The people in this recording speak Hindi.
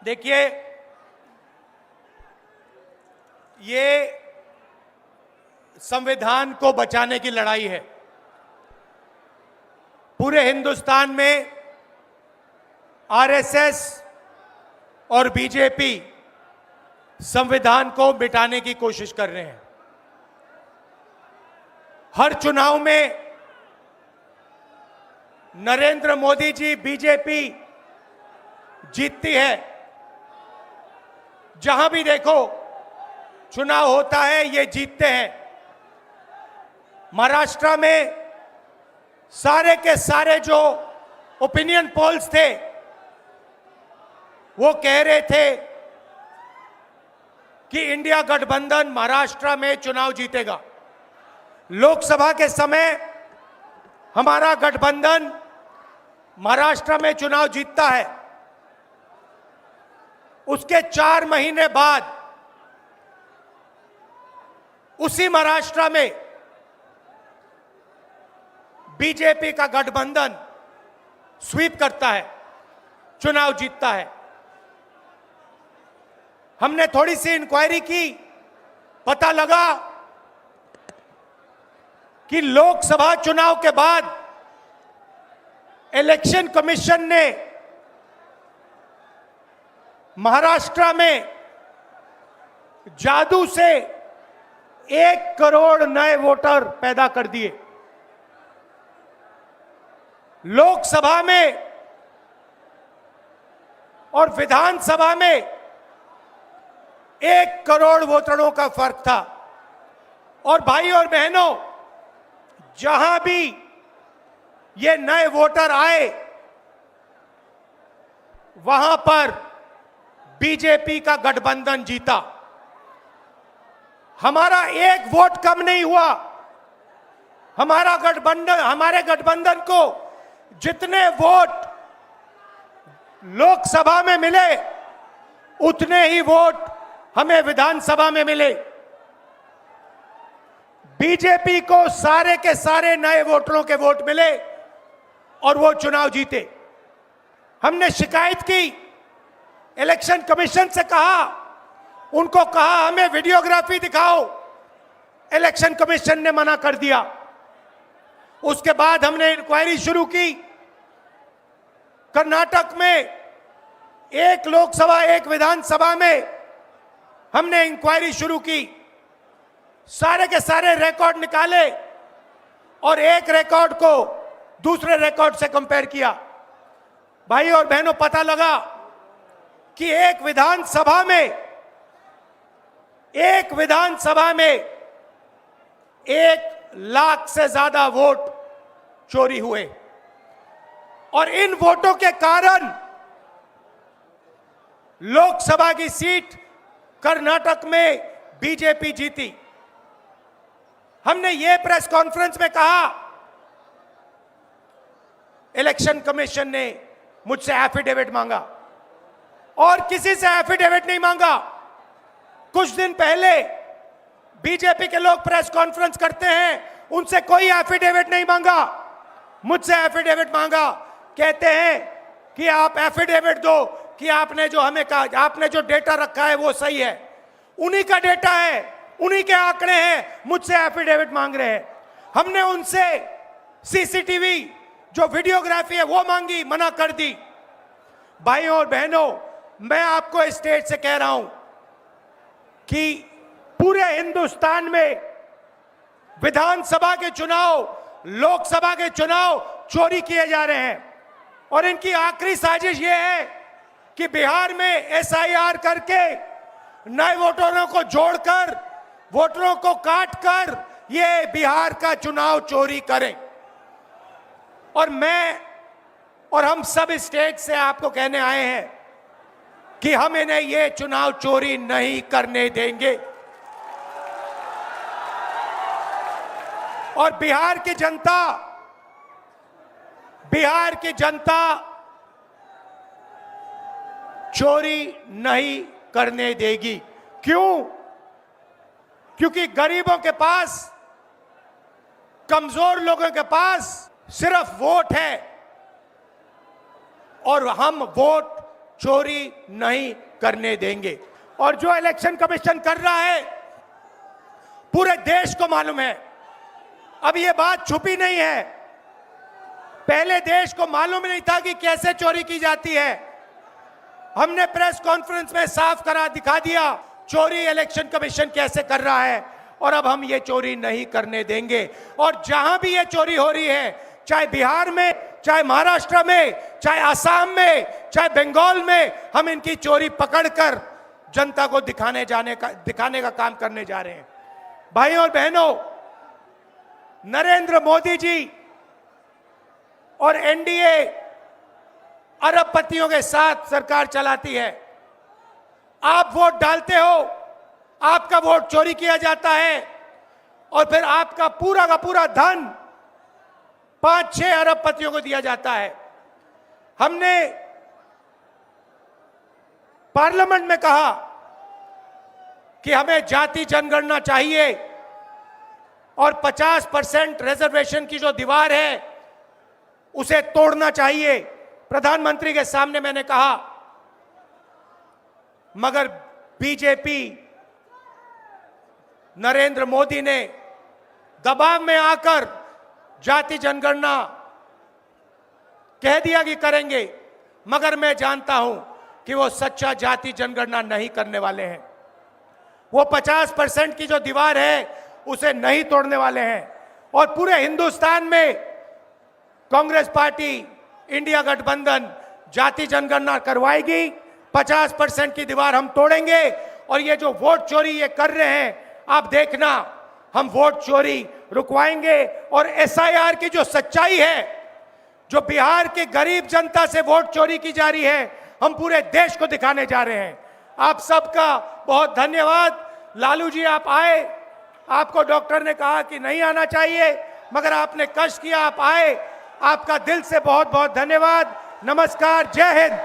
देखिए, ये संविधान को बचाने की लड़ाई है। पूरे हिंदुस्तान में आरएसएस और बीजेपी संविधान को मिटाने की कोशिश कर रहे हैं। हर चुनाव में नरेंद्र मोदी जी बीजेपी जीतती है। जहां भी देखो चुनाव होता है, ये जीतते हैं। महाराष्ट्र में सारे के सारे जो ओपिनियन पोल्स थे वो कह रहे थे कि इंडिया गठबंधन महाराष्ट्र में चुनाव जीतेगा। लोकसभा के समय हमारा गठबंधन महाराष्ट्र में चुनाव जीतता है। उसके 4 महीने बाद उसी महाराष्ट्र में बीजेपी का गठबंधन स्वीप करता है, चुनाव जीतता है। हमने थोड़ी सी इंक्वायरी की, पता लगा कि लोकसभा चुनाव के बाद इलेक्शन कमीशन ने महाराष्ट्र में जादू से 1 करोड़ नए वोटर पैदा कर दिए। लोकसभा में और विधानसभा में 1 करोड़ वोटरों का फर्क था। और भाई और बहनों, जहां भी ये नए वोटर आए वहां पर बीजेपी का गठबंधन जीता। हमारा 1 वोट कम नहीं हुआ। हमारे गठबंधन को जितने वोट लोकसभा में मिले उतने ही वोट हमें विधानसभा में मिले। बीजेपी को सारे के सारे नए वोटरों के वोट मिले और वो चुनाव जीते। हमने शिकायत की, इलेक्शन कमीशन से कहा, उनको कहा हमें वीडियोग्राफी दिखाओ। इलेक्शन कमीशन ने मना कर दिया। उसके बाद हमने इंक्वायरी शुरू की। कर्नाटक में 1 लोकसभा 1 विधानसभा में हमने इंक्वायरी शुरू की। सारे के सारे रिकॉर्ड निकाले और एक रिकॉर्ड को दूसरे रिकॉर्ड से कंपेयर किया। भाई और बहनों, पता लगा कि एक विधानसभा में 1 लाख से ज्यादा वोट चोरी हुए। और इन वोटों के कारण लोकसभा की सीट कर्नाटक में बीजेपी जीती। हमने ये प्रेस कॉन्फ्रेंस में कहा, इलेक्शन कमीशन ने मुझसे एफिडेविट मांगा और किसी से एफिडेविट नहीं मांगा। कुछ दिन पहले बीजेपी के लोग प्रेस कॉन्फ्रेंस करते हैं, उनसे कोई एफिडेविट नहीं मांगा। मुझसे एफिडेविट मांगा। कहते हैं कि आप एफिडेविट दो कि आपने जो हमें कहा, आपने जो डेटा रखा है वो सही है। उन्हीं का डेटा है, उन्हीं के आंकड़े हैं, मुझसे एफिडेविट मांग रहे हैं। हमने उनसे सीसीटीवी जो वीडियोग्राफी है वो मांगी, मना कर दी। भाइयों और बहनों, मैं आपको इस स्टेज से कह रहा हूं कि पूरे हिंदुस्तान में विधानसभा के चुनाव, लोकसभा के चुनाव चोरी किए जा रहे हैं। और इनकी आखिरी साजिश यह है कि बिहार में एसआईआर करके नए वोटरों को जोड़कर, वोटरों को काटकर ये बिहार का चुनाव चोरी करें। और मैं और हम सब स्टेट से आपको कहने आए हैं कि हम इन्हें ये चुनाव चोरी नहीं करने देंगे। और बिहार की जनता चोरी नहीं करने देगी। क्यों? क्योंकि गरीबों के पास, कमजोर लोगों के पास सिर्फ वोट है और हम वोट चोरी नहीं करने देंगे। और जो इलेक्शन कमीशन कर रहा है पूरे देश को मालूम है। अब ये बात छुपी नहीं है, पहले देश को मालूम नहीं था कि कैसे चोरी की जाती है। हमने प्रेस कॉन्फ्रेंस में साफ करा दिखा दिया चोरी इलेक्शन कमीशन कैसे कर रहा है, और अब हम ये चोरी नहीं करने देंगे। और जहां भी ये चोरी हो रही है, चाहे बिहार में, चाहे महाराष्ट्र में, चाहे असम में, चाहे बंगाल में, हम इनकी चोरी पकड़कर जनता को दिखाने का काम करने जा रहे हैं। भाइयों और बहनों, नरेंद्र मोदी जी और एनडीए अरबपतियों के साथ सरकार चलाती है। आप वोट डालते हो, आपका वोट चोरी किया जाता है और फिर आपका पूरा का पूरा धन 5-6 अरबपतियों को दिया जाता है। हमने पार्लियामेंट में कहा कि हमें जाति जनगणना चाहिए और 50% रिजर्वेशन की जो दीवार है उसे तोड़ना चाहिए। प्रधानमंत्री के सामने मैंने कहा, मगर बीजेपी, नरेंद्र मोदी ने दबाव में आकर जाति जनगणना कह दिया कि करेंगे, मगर मैं जानता हूं कि वो सच्चा जाति जनगणना नहीं करने वाले हैं। वो 50% की जो दीवार है उसे नहीं तोड़ने वाले हैं। और पूरे हिंदुस्तान में कांग्रेस पार्टी, इंडिया गठबंधन जाति जनगणना करवाएगी, 50% की दीवार हम तोड़ेंगे। और ये जो वोट चोरी ये कर रहे हैं, आप देखना, हम वोट चोरी रुकवाएंगे। और एसआईआर की जो सच्चाई है, जो बिहार के गरीब जनता से वोट चोरी की जा रही है, हम पूरे देश को दिखाने जा रहे हैं। आप सबका बहुत धन्यवाद। लालू जी, आप आए, आपको डॉक्टर ने कहा कि नहीं आना चाहिए, मगर आपने कष्ट किया, आप आए। आपका दिल से बहुत बहुत धन्यवाद। नमस्कार, जय हिंद।